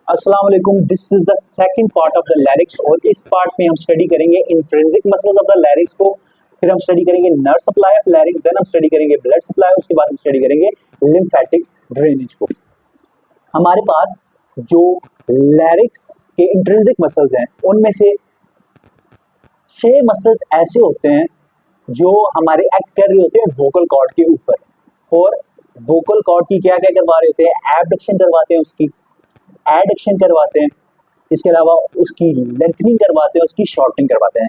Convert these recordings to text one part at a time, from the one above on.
अस्सलाम वालेकुम। This is the second part of the larynx और इस पार्ट में हम स्टडी करेंगे intrinsic muscles of the larynx को, फिर हम स्टडी करेंगे nerve supply of larynx, then हम स्टडी करेंगे ब्लड सप्लाई, उसके बाद हम स्टडी करेंगे लिम्फेटिक ड्रेनेज को। हमारे पास जो लैरिक्स के इंट्रिंसिक मसल्स हैं उनमें से 6 मसल्स ऐसे होते हैं जो हमारे एक्ट कर रहे होते हैं वोकल कॉर्ड के ऊपर, और वोकल कॉर्ड की क्या क्या करवा रहे होते हैं, एबडक्शन करवाते हैं, उसकी एडक्शन करवाते हैं, इसके अलावा उसकी लेंथनिंग करवाते हैं, उसकी शॉर्टनिंग करवाते हैं।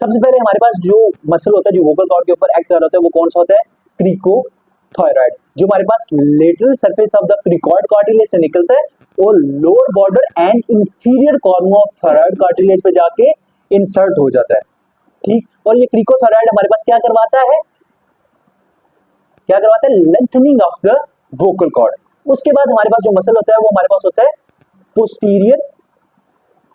सबसे पहले हमारे पास जो मसल होता है जो वोकल कॉर्ड के ऊपर एक्ट कर रहा होता है वो कौन सा होता है, क्रिकोथायरॉइड, जो हमारे पास lateral surface of the cricoid cartilage से निकलता है और lower border and inferior corner of thyroid cartilage पे जाके इंसर्ट हो जाता है। ठीक, और ये क्रिकोथायरॉइड हमारे पास क्या करवाता है, lengthening of the vocal cord. उसके बाद हमारे पास जो मसल होता है वो हमारे पास होता है पोस्टीरियर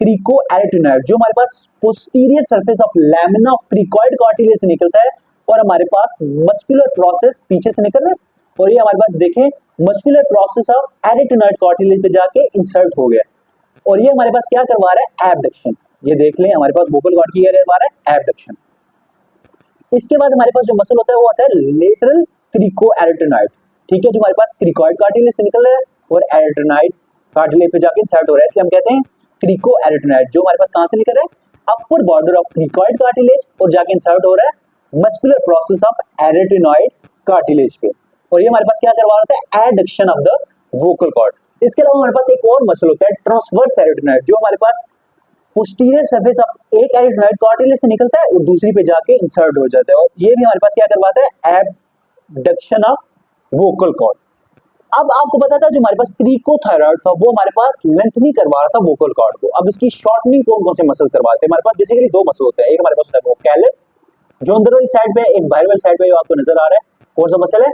क्रिकोएरिटेनॉइड, जो हमारे पास posterior surface of lamina of cricoid cartilage से निकलता है, और हमारे पास मस्कुलर प्रोसेस पीछे से निकल रहा है, और ये हमारे पास देखें muscular process of arytenoid cartilage पे जाके इंसर्ट हो गया, और ये हमारे पास क्या करवा रहा है, एबडक्शन। ये देख लें हमारे पास वोकल कॉर्ड की क्या करवा रहा है, एबडक्शन। इसके बाद हमारे पास जो मसल होता है वो आता है लेटरल क्रिकोएरिटेनॉइड, ठीक है, जो हमारे पास क्रिकॉइड कार्टिलेज से निकल रहा है और एरिटेनॉइड कार्टिलेज पे जाके इंसर्ट हो रहा है, इसलिए हम कहते हैं क्रिकोएरिटेनॉइड, जो हमारे पास कहां से निकल रहा है, upper border of cricoid cartilage, और जाके इंसर्ट हो रहा है muscular process of arytenoid cartilage पे, और ये हमारे पास क्या करवा रहा है, adduction of the vocal cord. इसके अलावा हमारे पास एक और मसल होता है ट्रांसवर्स एरिटेनॉइड, जो हमारे पास पोस्टीरियर सरफेस ऑफ एक एरिटेनॉइड कार्टिलेज से निकलता है और दूसरी पे जाके इंसर्ट हो जाता है, और ये भी हमारे पास क्या करवाता है, एबडक्शन ऑफ वोकल कॉर्ड। अब आपको पता था जो हमारे पास क्रिकोथायरॉइड था वो हमारे पास लेंथनिंग करवा रहा था वोकल कॉर्ड को। अब इसकी शॉर्टनिंग कौन कौन से मसल करवाते हैं, हमारे पास बेसिकली 2 मसल होते हैं, एक हमारे पास होता है वोकैलिस जो अंदर वाली साइड पे, एक बाहर वाली साइड पे आपको नजर आ रहा है, कौन सा मसल है,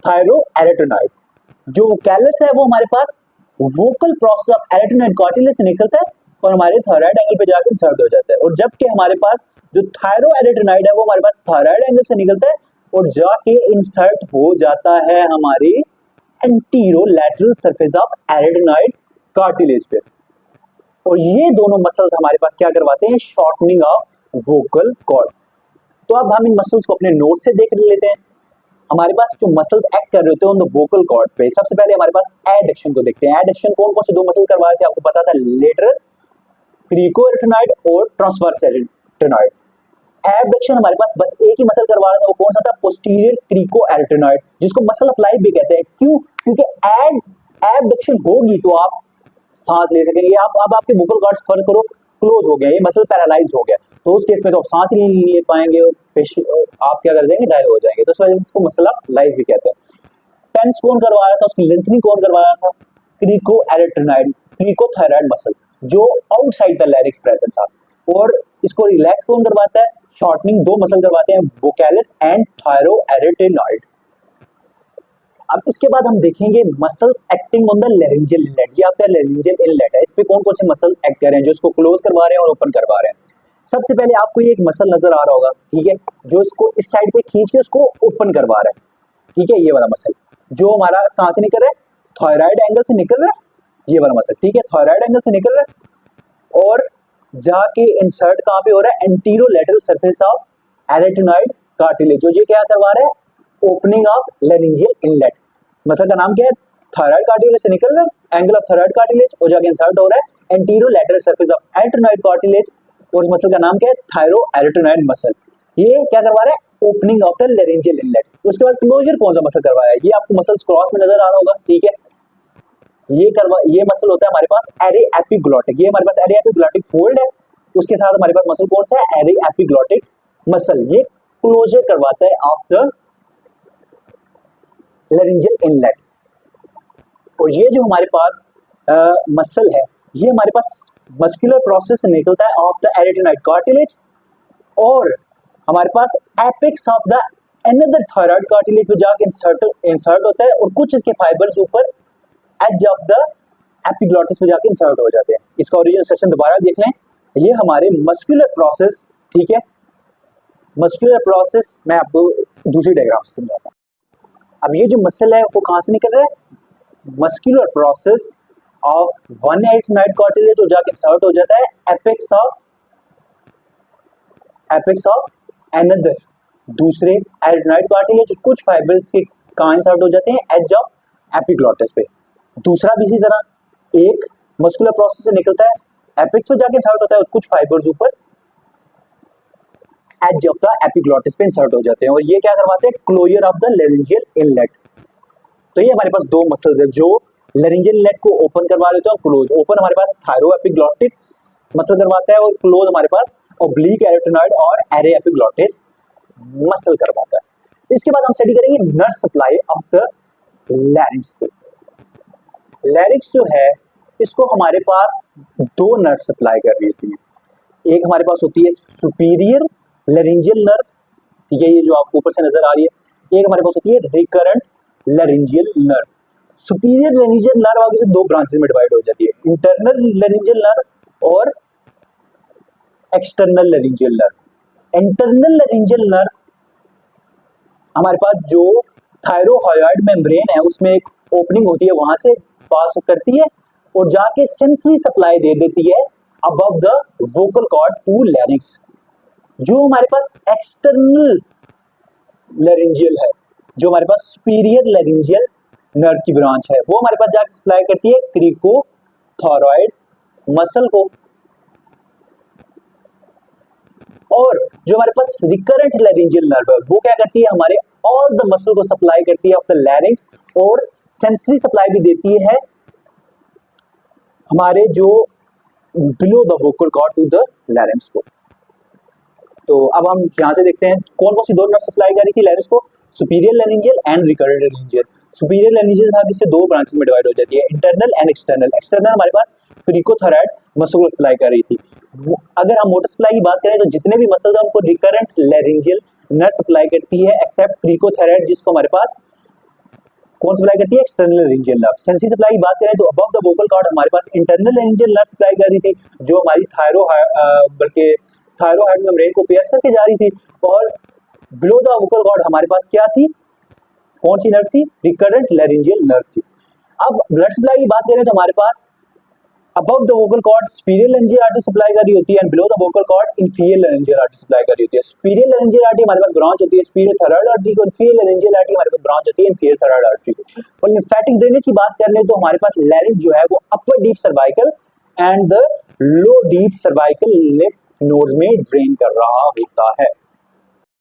थायरोएरिटेनॉइड। जो वोकैलिस है वो हमारे पास vocal process of arytenoid cartilage से निकलता है और हमारे थायराइड एंगल पे जाकर इंसर्ट हो जाता है, और जबकि हमारे पास जो थायरोएरिटेनॉइड है वो हमारे पास थायराइड एंगल से निकलता है और जाके इंसर्ट हो जाता है हमारे anterolateral surface of arytenoid cartilage पे, और ये दोनों मसल्स हमारे पास क्या करवाते हैं, शॉर्टनिंग ऑफ वोकल कॉर्ड। तो अब हम इन मसल्स को अपने नोट से देख लेते हैं। हमारे पास जो मसल्स एक्ट कर रहे होते हैं ऑन द वोकल कॉर्ड पे, सबसे पहले हमारे पास एडक्शन को देखते हैं। एडक्शन कौन कौन से 2 मसल करवा रहे थे, आपको पता था, लेटरल क्रिकोएरिटेनॉइड और ट्रांसवर्स एरिटेनॉइड। एबडक्शन हमारे पास बस एक ही मसल करवा रहा था, वो कौन सा था, पोस्टीरियर क्रिकोएरिटेनॉइड, जिसको मसल अप्लाई भी कहते हैं। क्यों, क्योंकि एबडक्शन होगी तो आप सांस ले सकेंगे। अब आपके वोकल कॉर्ड्स फर्क करो क्लोज हो गया, ये मसल पैरालाइज हो गया, तो उस केस में तो आप सांस ही नहीं ले पाएंगे, आप क्या कर जाएंगे, डाय हो जाएंगे, तो इस वजह से इसको मसल अप्लाई भी कहते हैं। टेंस कौन करवा रहा था, उसकी लेंथनिंग कौन करवा रहा था, क्रिकोएरिटेनॉइड, क्रिकोथायरॉइड मसल जो आउटसाइड द लैरिक्स प्रेजेंट था, और इसको रिलैक्स कौन करवाता है, शॉर्टनिंग 2 मसल करवाते हैं, वोकैलिस एंड थायरोएरिटेनॉइड। अब इसके बाद हम देखेंगे muscles acting on the laryngeal inlet. ये आपका लैरिंजियल इनलेट है, इस पे कौन कौन से मसल एक्ट कर रहे हैं, जो इसको क्लोज करवा रहे हैं और ओपन करवा रहे हैं। सबसे पहले आपको ये एक मसल नजर आ रहा होगा, ठीक है, जो इसको इस साइड पे खींच के उसको ओपन करवा रहा है, ठीक है, ये वाला मसल जो हमारा कहां से निकल रहा है, थायराइड एंगल से निकल रहा है, ये वाला मसल, ठीक है, थायराइड एंगल से निकल रहा है और जाके इंसर्ट कहां पे हो रहा है, anterolateral surface of arytenoid cartilage, जो ये क्या करवा रहा है, opening of laryngeal inlet. Muscle का नाम क्या है, थायराइड कार्टिलेज से निकल रहा है, एंगल ऑफ थायराइड कार्टिलेज, और जाके इंसर्ट हो रहा है anterolateral surface of arytenoid cartilage, और इस मसल का नाम क्या है, थायरोएरिटेनॉइड मसल। ये क्या करवा रहा है, opening of the laryngeal inlet. उसके बाद क्लोजर कौन सा मसल करवाया है, ये आपको मसल्स क्रॉस में नजर आ रहा होगा, ठीक है, ये मसल होता है हमारे पास एरे एपिग्लॉटिक, ये हमारे पास एरे एपिग्लॉटिक फोल्ड है, उसके साथ हमारे पास मसल कौन सा है, एरे एपिग्लॉटिक मसल, ये क्लोजर करवाता है ऑफ द लैरिंजियल इनलेट। और ये जो हमारे पास मसल है, ये हमारे पास मस्कुलर प्रोसेस से निकलता है ऑफ द एरिटेनॉइड कार्टिलेज, और हमारे पास apex of the another thyroid cartilage पे जाके इंसर्ट होता है, और कुछ इसके फाइबर्स ऊपर एज ऑफ द एपिग्लॉटिस पे जाके इंसर्ट हो जाते हैं। इसका ओरिजिनल सेक्शन दोबारा देख लें, ये हमारे मस्कुलर प्रोसेस, ठीक है, मस्कुलर प्रोसेस मैं आपको दूसरी डायग्राम से समझाता हूं। अब ये जो मसल है वो कहां से निकल रहा है, muscular process of one arytenoid cartilage जो जाके इंसर्ट हो जाता है एपेक्स ऑफ अनदर दूसरे एरिथ्रोनाइड कार्टिलेज, कुछ फाइबर्स के कहाँ इंसर्ट हो जाते हैं, एज ऑफ एपिग्लॉटिस पे। दूसरा भी इसी तरह एक मस्कुलर प्रोसेस से निकलता है, एपेक्स पे जाके इंसर्ट होता है, कुछ फाइबर्स ऊपर एज ऑफ द एपिग्लॉटिस पे इंसर्ट हो जाते हैं, और ये क्या करवाते हैं, closure of the laryngeal inlet. तो ये हमारे पास दो मसल्स है जो लेरिंजियल इनलेट को ओपन करवा देते हैं, और क्लोज। ओपन हमारे पास थायरोएपिग्लॉटिक मसल करवाता है, और क्लोज हमारे पास ओब्लिक एरिथ्रोनाइड और एरे एपिग्लॉटिस मसल करवाता है। इसके बाद हम स्टडी करेंगे nerve supply of the larynx को। लैरिंक्स जो है इसको हमारे पास दो नर्व सप्लाई कर रही होती है। एक हमारे पास होती है सुपीरियर लैरिंजियल नर्व, ठीक है, ये जो आपको ऊपर से नजर आ रही है। एक हमारे पास होती है recurrent laryngeal nerve. Superior laryngeal nerve आगे से दो ब्रांचेस में डिवाइड हो जाती है, इंटरनल लैरिंजियल नर्व और external laryngeal nerve. Internal laryngeal nerve हमारे पास जो थायरोहाइड मेम्ब्रेन है उसमें एक ओपनिंग होती है, वहां से पास करती है और जाके सेंसरी सप्लाई दे देती है above the vocal cord to larynx. जो हमारे पास एक्सटर्नल लैरिंजियल है, जो हमारे पास सुपीरियर लैरिंजियल नर्व की ब्रांच है, वो हमारे पास जाके सप्लाई करती है क्रिकोथोरॉइड मसल को। और जो हमारे पास रिकरेंट लैरिंजियल नर्व है वो क्या करती है, हमारे ऑल द मसल को सप्लाई करती है ऑफ द लैरिंक्स, और सेंसरी सप्लाई भी देती है हमारे जो below the vocal cord to the larynx को। तो अब हम यहां से देखते हैं कौन कौन सी दो नर्व सप्लाई कर रही थी लैरिंक्स को, superior laryngeal and recurrent laryngeal. Superior laryngeal इससे दो ब्रांचेस में डिवाइड हो जाती है, इंटरनल एंड एक्सटर्नल। एक्सटर्नल हमारे पास क्रिकोथोरॉइड मसल को सप्लाई कर रही थी। अगर हम मोटर सप्लाई की बात करें तो जितने भी मसल्स हैं उनको रिकरेंट लैरिंजियल नर्व सप्लाई करती है, एक्सेप्ट क्रिकोथोरॉइड जिसको हमारे पास कौन सप्लाई करती है, external laryngeal nerve. Sensory supply की बात करें तो अबव द वोकल कॉर्ड हमारे पास इंटरनल लैरिंजियल नर्व सप्लाई कर रही थी, जो हमारी थायरोहाइड मेम्ब्रेन को पियर्स करके जा रही थी, और बिलो द वोकल कॉर्ड हमारे पास क्या थी, कौन सी नर्व थी, रिकरेंट लैरिंजियल नर्व थी। अब ब्लड सप्लाई की बात करें तो हमारे पास above the vocal cord superior laryngeal artery supply कर रही होती है, and below the vocal cord inferior laryngeal artery supply कर रही होती है। सुपीरियर लैरिंजियल आर्टरी हमारे पास ब्रांच होती है सुपीरियर थायराइड आर्टरी को, इंफीरियर लैरिंजियल आर्टरी हमारे पास ब्रांच होती है इंफीरियर थायराइड आर्टरी को। और लिम्फेटिक ड्रेनेज की बात करें तो हमारे पास लैरिंक्स जो है वो upper deep cervical and the low deep cervical lymph nodes में ड्रेन कर रहा होता है।